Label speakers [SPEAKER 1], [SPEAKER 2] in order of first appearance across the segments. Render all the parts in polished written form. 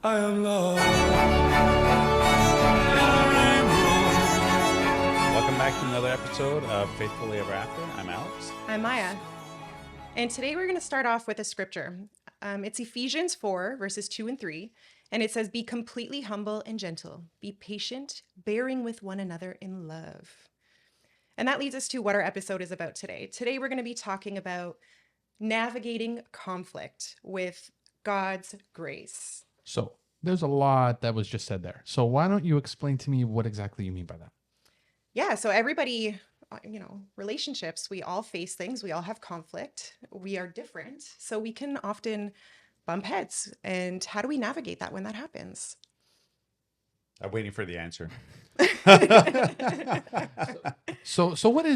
[SPEAKER 1] I am lost.
[SPEAKER 2] Welcome back to another episode of Faithfully Ever After. I'm Alex.
[SPEAKER 3] I'm Maya. And today we're going to start off with a scripture. It's Ephesians 4, verses 2 and 3. And it says, "Be completely humble and gentle. Be patient, bearing with one another in love." And that leads us to what our episode is about today. Today we're going to be talking about navigating conflict with God's grace.
[SPEAKER 4] So there's a lot that was just said there. So why don't you explain to me what exactly you mean by that?
[SPEAKER 3] Yeah, so everybody, relationships, we all face things. We all have conflict. We are different. So we can often bump heads. And how do we navigate that when that happens?
[SPEAKER 2] I'm waiting for the answer.
[SPEAKER 4] So what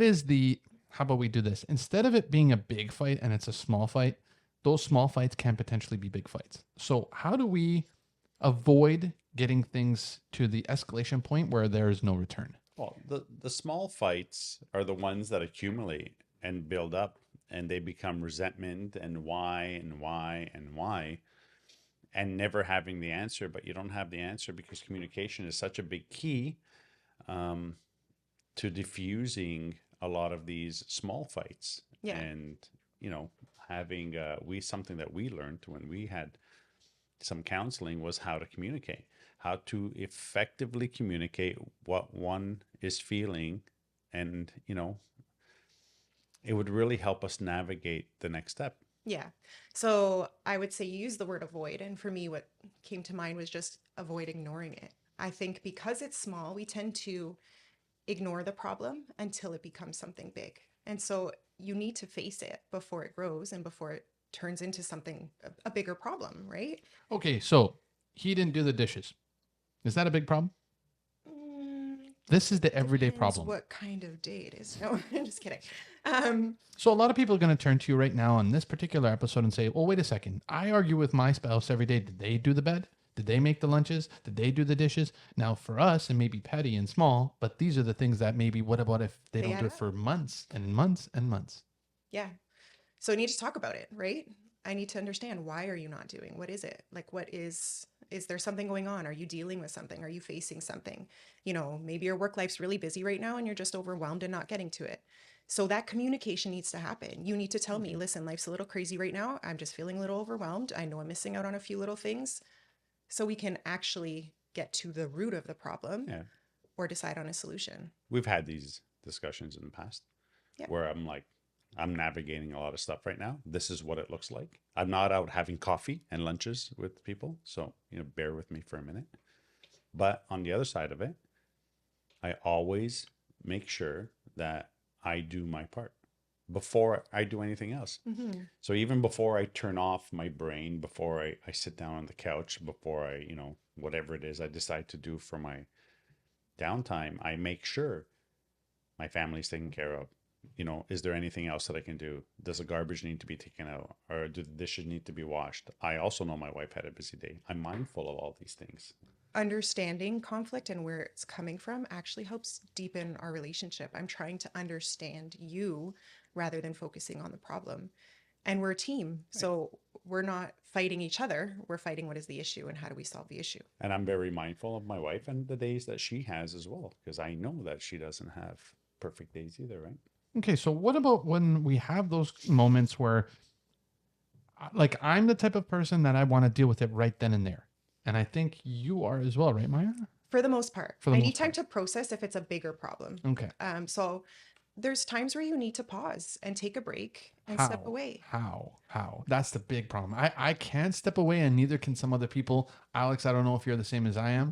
[SPEAKER 4] is the, how about we do this? Instead of it being a big fight and it's a small fight, those small fights can potentially be big fights. So how do we avoid getting things to the escalation point where there is no return?
[SPEAKER 2] Well, the small fights are the ones that accumulate and build up, and they become resentment and why and why and why, and never having the answer. But you don't have the answer because communication is such a big key to diffusing a lot of these small fights.
[SPEAKER 3] Yeah.
[SPEAKER 2] And having something that we learned when we had some counseling was how to communicate, how to effectively communicate what one is feeling. And, it would really help us navigate the next step.
[SPEAKER 3] Yeah. So I would say use the word avoid. And for me, what came to mind was just avoid ignoring it. I think because it's small, we tend to ignore the problem until it becomes something big. And so you need to face it before it grows and before it turns into something, a bigger problem, right?
[SPEAKER 4] Okay, so he didn't do the dishes. Is that a big problem? This is the everyday
[SPEAKER 3] Depends
[SPEAKER 4] problem.
[SPEAKER 3] what kind of day it is. No, I'm just kidding.
[SPEAKER 4] So a lot of people are going to turn to you right now on this particular episode and say, well, wait a second. I argue with my spouse every day. Did they do the bed? Did they make the lunches? Did they do the dishes? Now for us, it may be petty and small, but these are the things that maybe, what about if they don't do it for months and months and months?
[SPEAKER 3] Yeah. So I need to talk about it, right? I need to understand, why are you not doing? What is it? Like, is there something going on? Are you dealing with something? Are you facing something? Maybe your work life's really busy right now and you're just overwhelmed and not getting to it. So that communication needs to happen. You need to tell me, listen, life's a little crazy right now. I'm just feeling a little overwhelmed. I know I'm missing out on a few little things. So we can actually get to the root of the problem or decide on a solution.
[SPEAKER 2] We've had these discussions in the past where I'm like, I'm navigating a lot of stuff right now. This is what it looks like. I'm not out having coffee and lunches with people. So, bear with me for a minute. But on the other side of it, I always make sure that I do my part before I do anything else.
[SPEAKER 3] Mm-hmm.
[SPEAKER 2] So even before I turn off my brain, before I sit down on the couch, before I, whatever it is I decide to do for my downtime, I make sure my family's taken care of. Is there anything else that I can do? Does the garbage need to be taken out, or do the dishes need to be washed? I also know my wife had a busy day. I'm mindful of all these things.
[SPEAKER 3] Understanding conflict and where it's coming from actually helps deepen our relationship. I'm trying to understand you rather than focusing on the problem. And we're a team. So we're not fighting each other. We're fighting what is the issue and how do we solve the issue.
[SPEAKER 2] And I'm very mindful of my wife and the days that she has as well, because I know that she doesn't have perfect days either, right?
[SPEAKER 4] Okay, so what about when we have those moments where, like, I'm the type of person that I want to deal with it right then and there. And I think you are as well, right, Maya?
[SPEAKER 3] For the most part.
[SPEAKER 4] For the
[SPEAKER 3] I
[SPEAKER 4] most
[SPEAKER 3] need time
[SPEAKER 4] part.
[SPEAKER 3] to process if it's a bigger problem.
[SPEAKER 4] Okay.
[SPEAKER 3] So there's times where you need to pause and take a break and step away.
[SPEAKER 4] How? That's the big problem. I can't step away, and neither can some other people. Alex, I don't know if you're the same as I am,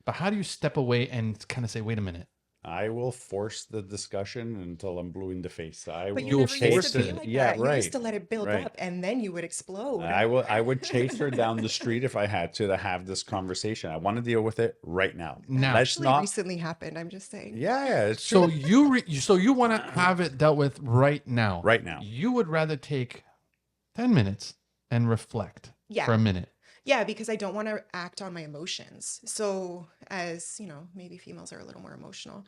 [SPEAKER 4] but how do you step away and kind of say, wait a minute?
[SPEAKER 2] I will force the discussion until I'm blue in the face.
[SPEAKER 3] But you
[SPEAKER 4] You'll
[SPEAKER 3] never used
[SPEAKER 4] force
[SPEAKER 3] to be
[SPEAKER 4] it.
[SPEAKER 3] like
[SPEAKER 2] Yeah,
[SPEAKER 3] that.
[SPEAKER 2] right.
[SPEAKER 3] You used to let it build
[SPEAKER 2] Right.
[SPEAKER 3] up and then you would explode.
[SPEAKER 2] I would chase her down the street if I had to have this conversation. I want to deal with it right now.
[SPEAKER 4] Now.
[SPEAKER 2] Let's
[SPEAKER 3] Actually
[SPEAKER 2] not.
[SPEAKER 3] recently happened. I'm just saying.
[SPEAKER 2] Yeah, it's true.
[SPEAKER 4] So you want to have it dealt with right now.
[SPEAKER 2] Right now.
[SPEAKER 4] You would rather take 10 minutes and reflect
[SPEAKER 3] Yeah.
[SPEAKER 4] for a minute.
[SPEAKER 3] Yeah, because I don't want to act on my emotions. So as, maybe females are a little more emotional,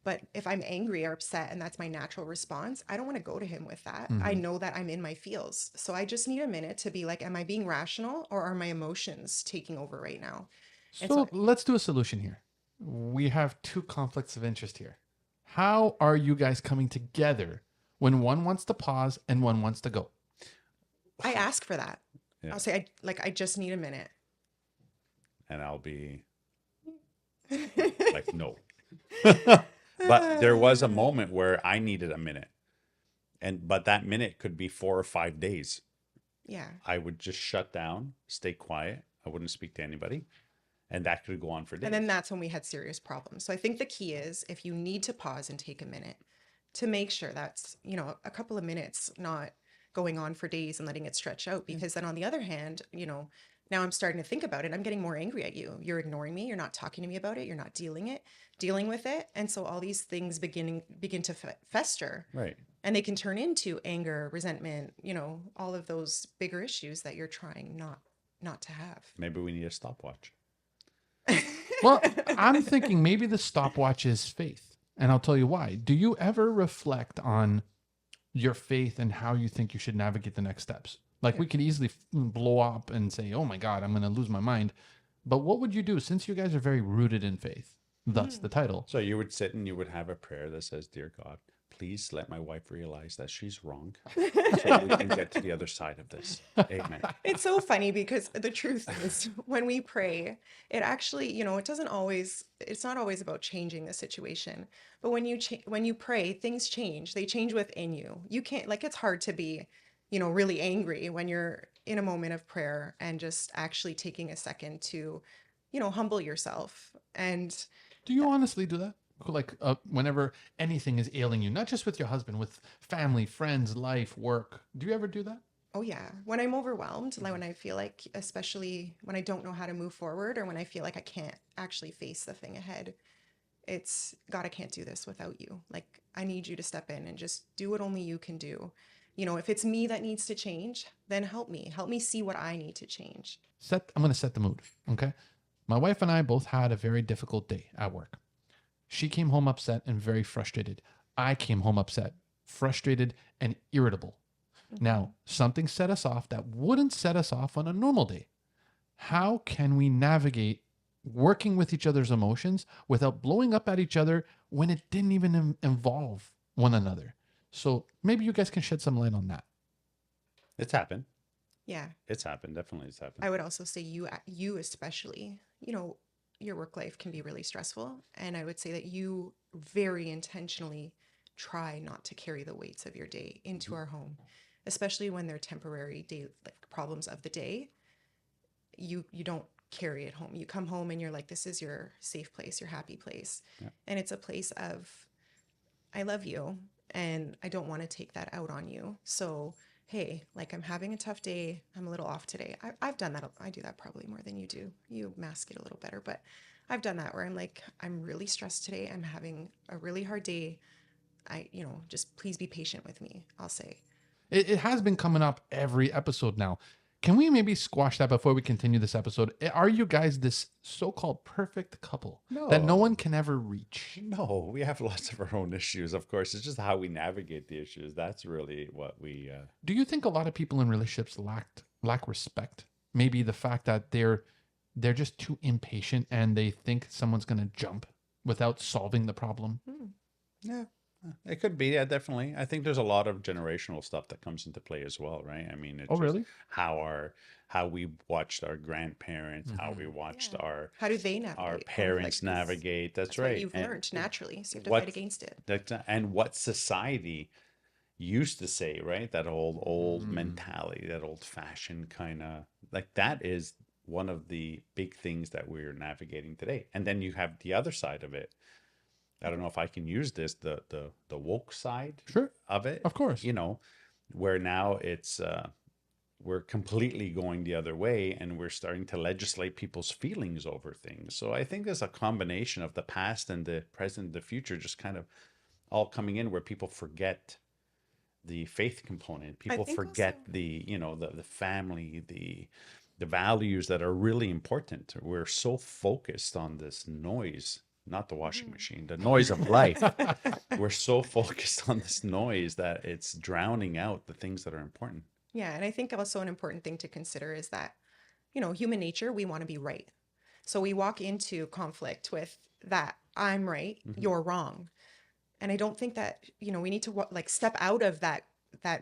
[SPEAKER 3] But if I'm angry or upset and that's my natural response, I don't want to go to him with that. I
[SPEAKER 4] Mm-hmm.
[SPEAKER 3] know that I'm in my feels. So I just need a minute to be like, am I being rational or are my emotions taking over right now? And so
[SPEAKER 4] So let's do a solution here. We have two conflicts of interest here. How are you guys coming together when one wants to pause and one wants to go?
[SPEAKER 3] I ask for that.
[SPEAKER 2] Yeah.
[SPEAKER 3] I'll say, I just need a minute.
[SPEAKER 2] And I'll be like, no. But there was a moment where I needed a minute. But that minute could be 4 or 5 days.
[SPEAKER 3] Yeah.
[SPEAKER 2] I would just shut down, stay quiet. I wouldn't speak to anybody. And that could go on for
[SPEAKER 3] And then
[SPEAKER 2] days.
[SPEAKER 3] that's when we had serious problems. So I think the key is if you need to pause and take a minute to make sure that's, a couple of minutes, not going on for days and letting it stretch out. Because then on the other hand, now I'm starting to think about it. I'm getting more angry at you. You're ignoring me. You're not talking to me about it. You're not dealing with it. And so all these things begin to fester.
[SPEAKER 2] Right.
[SPEAKER 3] And they can turn into anger, resentment, all of those bigger issues that you're trying not to have.
[SPEAKER 2] Maybe we need a stopwatch.
[SPEAKER 4] Well, I'm thinking maybe the stopwatch is faith. And I'll tell you why. Do you ever reflect on your faith and how you think you should navigate the next steps? Like we could easily blow up and say, oh my God, I'm going to lose my mind. But what would you do since you guys are very rooted in faith? Thus the title.
[SPEAKER 2] So you would sit and you would have a prayer that says, Dear God, please let my wife realize that she's wrong so we can get to the other side of this. Amen.
[SPEAKER 3] It's so funny because the truth is when we pray, it actually, it's not always about changing the situation. But when you pray, things change. They change within you. You can't, like, it's hard to be, really angry when you're in a moment of prayer and just actually taking a second to, humble yourself. And
[SPEAKER 4] Do you honestly do that? Like whenever anything is ailing you, not just with your husband, with family, friends, life, work. Do you ever do that?
[SPEAKER 3] oh yeah, when I'm overwhelmed, like when I feel like, especially when I don't know how to move forward or when I feel like I can't actually face the thing ahead, it's God, I can't do this without you. Like, I need you to step in and just do what only you can do. If it's me that needs to change, then help me. Help me see what I need to change.
[SPEAKER 4] I'm going to set the mood. Okay. My wife and I both had a very difficult day at work. She came home upset and very frustrated. I came home upset, frustrated, and irritable. Now, something set us off that wouldn't set us off on a normal day. How can we navigate working with each other's emotions without blowing up at each other when it didn't even involve one another? So maybe you guys can shed some light on that.
[SPEAKER 2] It's happened.
[SPEAKER 3] Yeah.
[SPEAKER 2] It's happened. Definitely it's happened.
[SPEAKER 3] I would also say you especially, your work life can be really stressful. And I would say that you very intentionally try not to carry the weights of your day into our home, especially when they're temporary day, like problems of the day. You don't carry it home. You come home and you're like, this is your safe place, your happy place.
[SPEAKER 2] Yeah.
[SPEAKER 3] And it's a place of, I love you and I don't want to take that out on you. So, hey, like, I'm having a tough day. I'm a little off today. I've done that. I do that probably more than you do. You mask it a little better, but I've done that where I'm like, I'm really stressed today. I'm having a really hard day. Just please be patient with me, I'll say.
[SPEAKER 4] It has been coming up every episode now. Can we maybe squash that before we continue this episode? Are you guys this so-called perfect couple that no one can ever reach?
[SPEAKER 2] No, we have lots of our own issues, of course. It's just how we navigate the issues. That's really what we.
[SPEAKER 4] Do you think a lot of people in relationships lack respect? Maybe the fact that they're just too impatient and they think someone's going to jump without solving the problem.
[SPEAKER 2] Yeah, it could be. Yeah, definitely. I think there's a lot of generational stuff that comes into play as well, right? I mean, it's
[SPEAKER 4] Oh,
[SPEAKER 2] just
[SPEAKER 4] really?
[SPEAKER 2] how we watched our grandparents, how we watched
[SPEAKER 3] Yeah.
[SPEAKER 2] our
[SPEAKER 3] How do they navigate
[SPEAKER 2] our
[SPEAKER 3] conflict?
[SPEAKER 2] parents
[SPEAKER 3] 'Cause
[SPEAKER 2] navigate. That's
[SPEAKER 3] that's what
[SPEAKER 2] right.
[SPEAKER 3] you've
[SPEAKER 2] And
[SPEAKER 3] learned naturally. So you have to
[SPEAKER 2] what
[SPEAKER 3] fight against it.
[SPEAKER 2] and what society used to say, right? That old
[SPEAKER 4] Mm.
[SPEAKER 2] mentality, that old fashioned kind of like that is one of the big things that we're navigating today. And then you have the other side of it. I don't know if I can use this, the woke side
[SPEAKER 4] Sure.
[SPEAKER 2] of it,
[SPEAKER 4] Of course.
[SPEAKER 2] where now it's we're completely going the other way and we're starting to legislate people's feelings over things. So I think there's a combination of the past and the present, the future, just kind of all coming in where people forget the faith component.
[SPEAKER 3] I
[SPEAKER 2] People
[SPEAKER 3] think
[SPEAKER 2] forget
[SPEAKER 3] also,
[SPEAKER 2] the family, the values that are really important. We're so focused on this noise not the washing
[SPEAKER 3] Mhm.
[SPEAKER 2] machine, the noise of life. We're so focused on this noise that it's drowning out the things that are important.
[SPEAKER 3] Yeah, and I think also an important thing to consider is that, human nature, we want to be right. So we walk into conflict with that I'm right,
[SPEAKER 2] Mhm.
[SPEAKER 3] you're wrong. And I don't think that, we need to like step out of that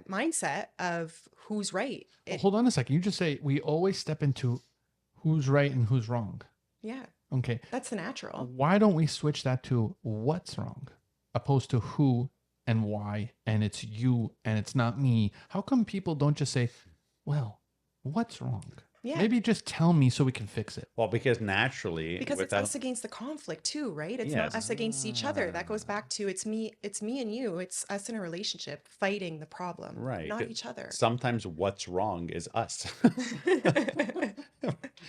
[SPEAKER 3] mindset of who's right.
[SPEAKER 4] Well,
[SPEAKER 3] It
[SPEAKER 4] hold on a second. You just say we always step into who's right and who's wrong.
[SPEAKER 3] Yeah,
[SPEAKER 4] Okay.
[SPEAKER 3] that's the natural.
[SPEAKER 4] Why don't we switch that to what's wrong opposed to who and why and it's you and it's not me? How come people don't just say, well, what's wrong?
[SPEAKER 3] Yeah.
[SPEAKER 4] Maybe just tell me so we can fix it.
[SPEAKER 2] Well, because naturally,
[SPEAKER 3] Because it's
[SPEAKER 2] without
[SPEAKER 3] us against the conflict too, right? It's not
[SPEAKER 2] yes,
[SPEAKER 3] us against each other. That goes back to it's me and you. It's us in a relationship fighting the problem,
[SPEAKER 2] right.
[SPEAKER 3] not each other.
[SPEAKER 2] Sometimes what's wrong is us.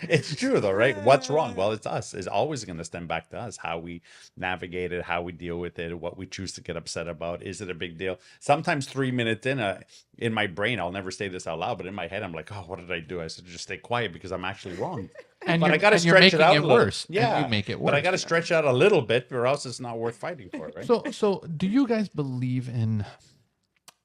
[SPEAKER 2] It's true though, right? What's wrong? Well, it's us. It's always going to stem back to us. How we navigate it, how we deal with it, what we choose to get upset about. Is it a big deal? Sometimes 3 minutes in my brain, I'll never say this out loud, but in my head, I'm like, oh, what did I do? I should just stay quiet because I'm actually wrong.
[SPEAKER 4] And
[SPEAKER 2] But I
[SPEAKER 4] you're,
[SPEAKER 2] got to
[SPEAKER 4] and you're
[SPEAKER 2] stretch it
[SPEAKER 4] making
[SPEAKER 2] out
[SPEAKER 4] it
[SPEAKER 2] a little.
[SPEAKER 4] worse. And
[SPEAKER 2] Yeah,
[SPEAKER 4] you make it
[SPEAKER 2] but I
[SPEAKER 4] worse.
[SPEAKER 2] got to stretch it out a little bit, or else it's not worth fighting for, right?
[SPEAKER 4] So do you guys believe in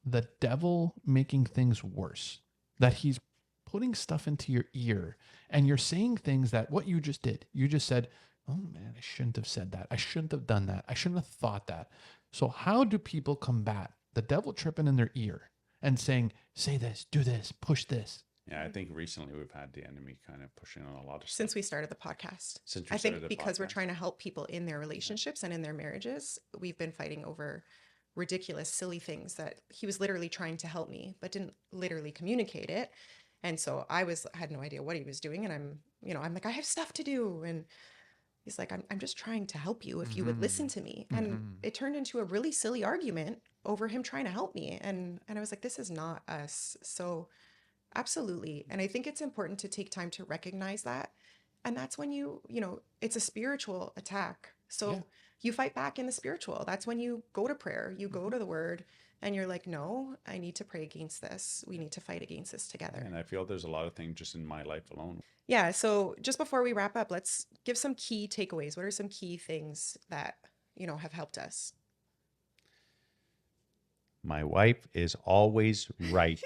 [SPEAKER 4] the devil making things worse? That he's putting stuff into your ear and you're saying things that what you just did. You just said, "Oh man, I shouldn't have said that. I shouldn't have done that. I shouldn't have thought that." So how do people combat the devil tripping in their ear and saying, "Say this, do this, push this"?
[SPEAKER 2] Yeah, I think recently we've had the enemy kind of pushing on a lot of stuff.
[SPEAKER 3] Since we started the podcast.
[SPEAKER 2] Since we
[SPEAKER 3] I
[SPEAKER 2] started
[SPEAKER 3] think
[SPEAKER 2] the
[SPEAKER 3] because we're
[SPEAKER 2] podcast.
[SPEAKER 3] trying to help people in their relationships and in their marriages, we've been fighting over ridiculous, silly things that he was literally trying to help me, but didn't literally communicate it. And so had no idea what he was doing. And I'm like, I have stuff to do. And he's like, I'm just trying to help you if you would listen to me. And it turned into a really silly argument over him trying to help me. And I was like, this is not us. So absolutely. And I think it's important to take time to recognize that. And that's when it's a spiritual attack. So
[SPEAKER 4] Yeah.
[SPEAKER 3] you fight back in the spiritual. That's when you go to prayer, you go to the word, and you're like, no, I need to pray against this. We need to fight against this together.
[SPEAKER 2] And I feel there's a lot of things just in my life alone.
[SPEAKER 3] Yeah. So just before we wrap up, let's give some key takeaways. What are some key things that, have helped us?
[SPEAKER 2] My wife is always right.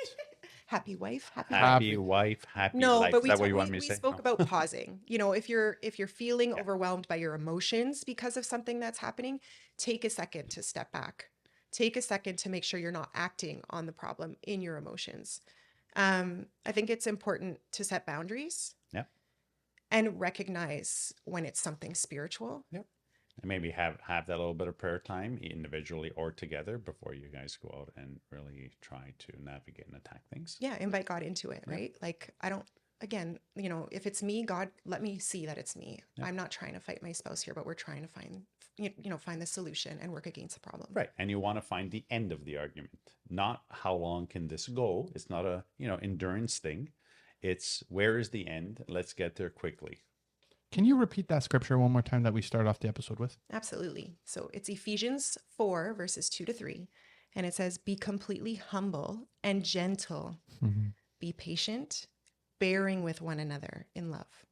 [SPEAKER 3] Happy wife, happy
[SPEAKER 2] Happy wife, happy
[SPEAKER 3] No,
[SPEAKER 2] life.
[SPEAKER 3] but
[SPEAKER 2] Is
[SPEAKER 3] we
[SPEAKER 2] that what you want me
[SPEAKER 3] we
[SPEAKER 2] to say?
[SPEAKER 3] spoke
[SPEAKER 2] No.
[SPEAKER 3] about pausing. If you're feeling overwhelmed by your emotions because of something that's happening, take a second to step back. Take a second to make sure you're not acting on the problem in your emotions. I think it's important to set boundaries.
[SPEAKER 2] Yeah.
[SPEAKER 3] And recognize when it's something spiritual.
[SPEAKER 2] Yep. And maybe have that little bit of prayer time individually or together before you guys go out and really try to navigate and attack things.
[SPEAKER 3] Yeah, invite God into it, right? Like again, if it's me, God, let me see that it's me.
[SPEAKER 2] Yeah.
[SPEAKER 3] I'm not trying to fight my spouse here, but we're trying to find the solution and work against the problem.
[SPEAKER 2] Right. And you want to find the end of the argument, not how long can this go? It's not a, endurance thing. It's where is the end? Let's get there quickly.
[SPEAKER 4] Can you repeat that scripture one more time that we started off the episode with?
[SPEAKER 3] Absolutely. So it's Ephesians 4, verses 2-3. And it says, be completely humble and gentle.
[SPEAKER 4] Mm-hmm.
[SPEAKER 3] Be patient, bearing with one another in love.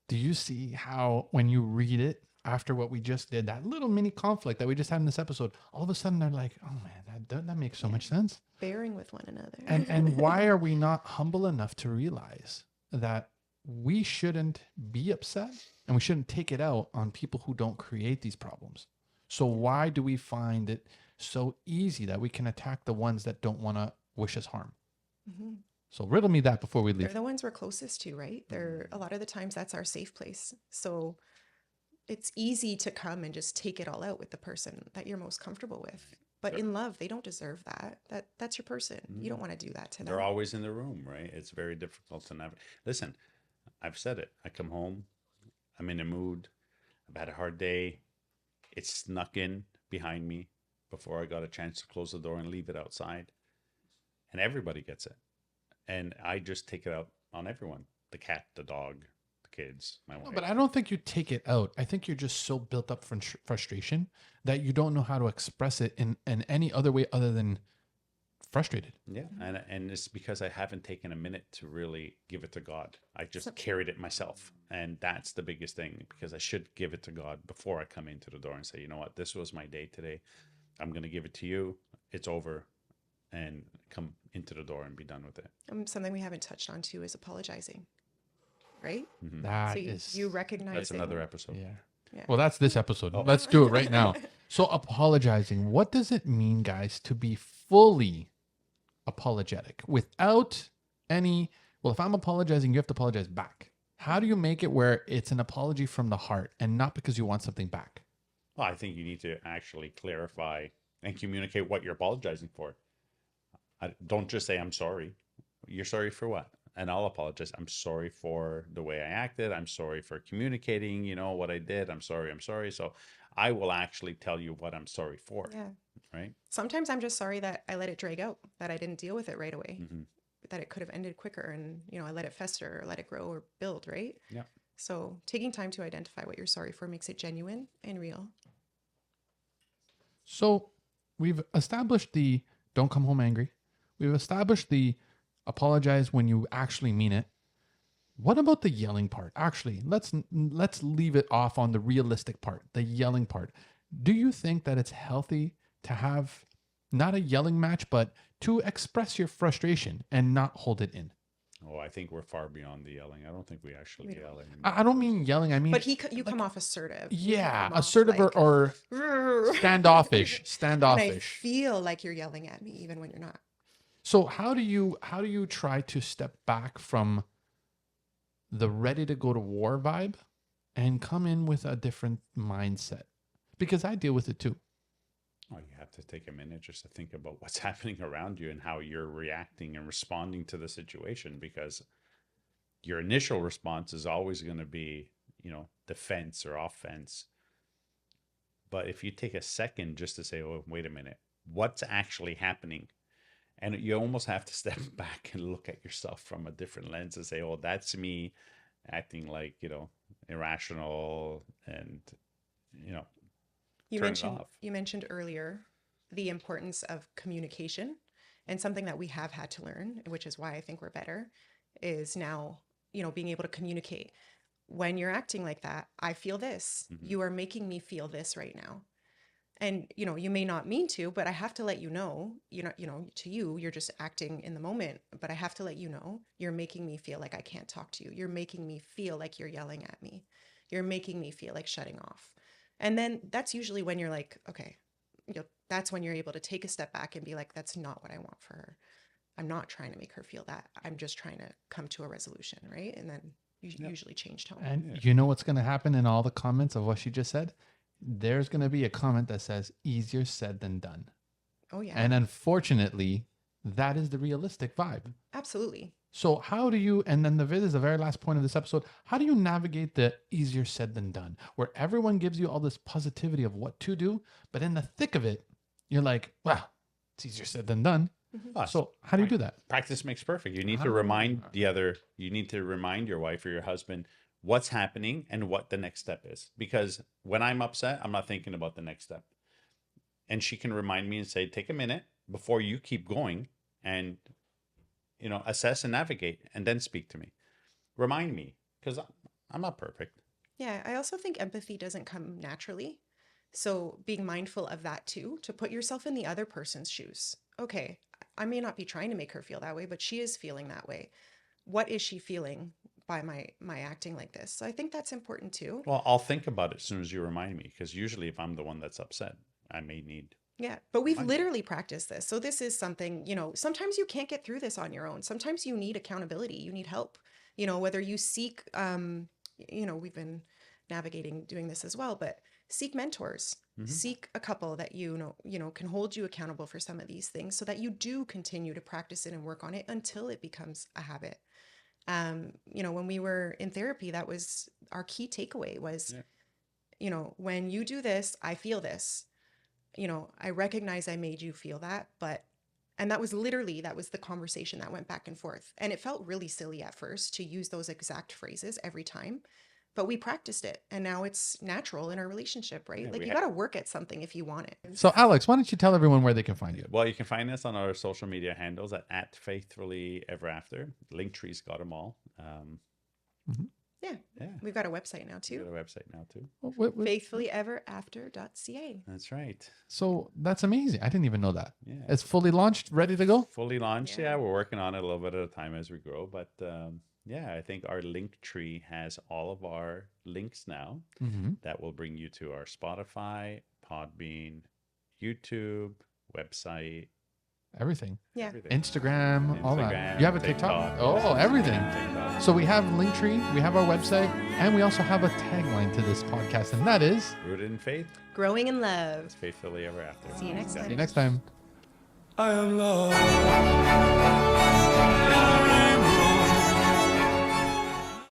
[SPEAKER 4] Do you see how when you read it after what we just did, that little mini conflict that we just had in this episode, all of a sudden they're like, oh man, that makes so much sense.
[SPEAKER 3] Bearing with one another.
[SPEAKER 4] And why are we not humble enough to realize that we shouldn't be upset and we shouldn't take it out on people who don't create these problems? So why do we find it so easy that we can attack the ones that don't want to wish us harm?
[SPEAKER 3] Mm-hmm.
[SPEAKER 4] So riddle me that before we leave.
[SPEAKER 3] They're the ones we're closest to, right? They're a lot of the times that's our safe place. So it's easy to come and just take it all out with the person that you're most comfortable with. But in love, they don't deserve that. That's your person. You don't want to do that to them.
[SPEAKER 2] They're always in the room, right? It's very difficult to navigate. Listen, I've said it. I come home, I'm in a mood, I've had a hard day. It snuck in behind me before I got a chance to close the door and leave it outside. And everybody gets it. And I just take it out on everyone. The cat, the dog, the kids, my wife.
[SPEAKER 4] No, but I don't think you take it out. I think you're just so built up from frustration that you don't know how to express it in any other way other than frustrated.
[SPEAKER 2] Yeah, and it's because I haven't taken a minute to really give it to God. I
[SPEAKER 3] So,
[SPEAKER 2] just carried it myself, and that's the biggest thing, because I should give it to God before I come into the door and say, you know what, this was my day today. I'm going to give it to you. It's over, and come into the door and be done with it.
[SPEAKER 3] something we haven't touched on too is apologizing, right? So
[SPEAKER 4] That
[SPEAKER 3] you,
[SPEAKER 4] is,
[SPEAKER 3] you
[SPEAKER 2] That's another
[SPEAKER 3] recognizing,
[SPEAKER 2] episode.
[SPEAKER 4] yeah.
[SPEAKER 3] yeah.
[SPEAKER 4] Well, that's this episode.
[SPEAKER 2] Oh,
[SPEAKER 4] Let's do it right now. So, apologizing. What does it mean, guys, to be fully apologetic without any? Well, if I'm apologizing, you have to apologize back. How do you make it where it's an apology from the heart and not because you want something back?
[SPEAKER 2] well, I think you need to actually clarify and communicate what you're apologizing for. Don't just say, I'm sorry. You're sorry for what? And I'll apologize. I'm sorry for the way I acted. I'm sorry for communicating, what I did. I'm sorry. I'm sorry. So I will actually tell you what I'm sorry for.
[SPEAKER 3] Yeah.
[SPEAKER 2] Right.
[SPEAKER 3] Sometimes I'm just sorry that I let it drag out, that I didn't deal with it right away,
[SPEAKER 2] Hmm.
[SPEAKER 3] that it could have ended quicker and, I let it fester or let it grow or build, right?
[SPEAKER 2] Yeah.
[SPEAKER 3] So taking time to identify what you're sorry for makes it genuine and real.
[SPEAKER 4] So, we've established the don't come home angry. We've established the apologize when you actually mean it. What about the yelling part? Actually, let's leave it off on the realistic part, the yelling part. Do you think that it's healthy to have not a yelling match, but to express your frustration and not hold it in?
[SPEAKER 2] Oh, I think we're far beyond the yelling. I don't think we actually
[SPEAKER 3] We don't.
[SPEAKER 2] yell anymore.
[SPEAKER 4] I don't mean yelling. I mean,
[SPEAKER 3] But you come off assertive. You
[SPEAKER 4] yeah,
[SPEAKER 3] come off
[SPEAKER 4] assertive
[SPEAKER 3] like,
[SPEAKER 4] or standoffish,
[SPEAKER 3] and I
[SPEAKER 4] standoffish.
[SPEAKER 3] feel like you're yelling at me even when you're not.
[SPEAKER 4] So how do you try to step back from the ready to go to war vibe and come in with a different mindset? Because I deal with it too.
[SPEAKER 2] Oh, you have to take a minute just to think about what's happening around you and how you're reacting and responding to the situation, because your initial response is always going to be, defense or offense. But if you take a second just to say, oh, wait a minute, what's actually happening? And you almost have to step back and look at yourself from a different lens and say, oh, that's me acting like, irrational, and, you know,
[SPEAKER 3] You
[SPEAKER 2] turn it
[SPEAKER 3] mentioned
[SPEAKER 2] off.
[SPEAKER 3] you mentioned earlier the importance of communication, and something that we have had to learn, which is why I think we're better, is now, being able to communicate. When you're acting like that, I feel this.
[SPEAKER 2] Hmm.
[SPEAKER 3] You are making me feel this right now. And you may not mean to, but I have to let you know, to you, you're just acting in the moment, but I have to let you know, you're making me feel like I can't talk to you. You're making me feel like you're yelling at me. You're making me feel like shutting off. And then that's usually when you're like, okay, that's when you're able to take a step back and be like, that's not what I want for her. I'm not trying to make her feel that. I'm just trying to come to a resolution, right? And then you
[SPEAKER 2] Yep.
[SPEAKER 3] usually change tone.
[SPEAKER 4] And
[SPEAKER 2] Yeah.
[SPEAKER 4] you know what's going to happen in all the comments of what she just said? There's going to be a comment that says easier said than done.
[SPEAKER 3] Oh yeah,
[SPEAKER 4] And unfortunately, that is the realistic vibe.
[SPEAKER 3] absolutely.
[SPEAKER 4] So how do you, and then this is the very last point of this episode, how do you navigate the easier said than done, where everyone gives you all this positivity of what to do, but in the thick of it, you're like, well, it's easier said than done.
[SPEAKER 2] Ah,
[SPEAKER 4] So how do you do that?
[SPEAKER 2] practice makes perfect. You need
[SPEAKER 4] How
[SPEAKER 2] to
[SPEAKER 4] do-
[SPEAKER 2] remind you need to remind your wife or your husband what's happening and what the next step is. Because when I'm upset, I'm not thinking about the next step. And she can remind me and say, take a minute before you keep going, and, assess and navigate, and then speak to me. Remind me, because I'm not perfect.
[SPEAKER 3] Yeah, I also think empathy doesn't come naturally. So being mindful of that too, to put yourself in the other person's shoes. Okay, I may not be trying to make her feel that way, but she is feeling that way. What is she feeling by my acting like this? So I think that's important too.
[SPEAKER 2] Well, I'll think about it as soon as you remind me, because usually if I'm the one that's upset, I may need
[SPEAKER 3] Yeah, but we've
[SPEAKER 2] reminder.
[SPEAKER 3] literally practiced this. So this is something, sometimes you can't get through this on your own. Sometimes you need accountability, you need help. Whether you seek we've been navigating doing this as well, but seek mentors.
[SPEAKER 2] Mhm.
[SPEAKER 3] Seek a couple that can hold you accountable for some of these things so that you do continue to practice it and work on it until it becomes a habit. When we were in therapy, that was our key takeaway was, when you do this, I feel this. I recognize I made you feel that, and that was the conversation that went back and forth. And it felt really silly at first to use those exact phrases every time. but we practiced it and now it's natural in our relationship, right?
[SPEAKER 2] Yeah,
[SPEAKER 3] Like
[SPEAKER 2] we
[SPEAKER 3] you got to work at something if you want it.
[SPEAKER 4] So, Alex, why don't you tell everyone where they can find you?
[SPEAKER 2] Well, you can find us on our social media handles at Faithfully Ever After. Linktree's got them all.
[SPEAKER 3] Yeah.
[SPEAKER 2] Yeah.
[SPEAKER 3] We've got a website now
[SPEAKER 2] We got
[SPEAKER 3] too.
[SPEAKER 2] a website now too.
[SPEAKER 3] faithfullyeverafter.ca.
[SPEAKER 2] That's right.
[SPEAKER 4] So that's amazing. I didn't even know that.
[SPEAKER 2] Yeah.
[SPEAKER 4] It's fully launched, ready to go.
[SPEAKER 2] Fully launched.
[SPEAKER 3] Yeah.
[SPEAKER 2] Yeah, we're working on it a little bit at a time as we grow. But yeah, I think our link tree has all of our links now that will bring you to our Spotify, Podbean, YouTube, website,
[SPEAKER 4] Everything.
[SPEAKER 3] Yeah.
[SPEAKER 2] everything.
[SPEAKER 4] Instagram, all that.
[SPEAKER 2] Instagram,
[SPEAKER 4] You have a TikTok? Oh,
[SPEAKER 2] yes.
[SPEAKER 4] everything.
[SPEAKER 2] TikTok.
[SPEAKER 4] So we have Linktree, we have our website, and we also have a tagline to this podcast, and that is
[SPEAKER 2] Rooted in faith,
[SPEAKER 3] Growing in love.
[SPEAKER 2] faithfully ever after.
[SPEAKER 3] See you next
[SPEAKER 4] see
[SPEAKER 3] time.
[SPEAKER 4] you next time.
[SPEAKER 1] I am loved.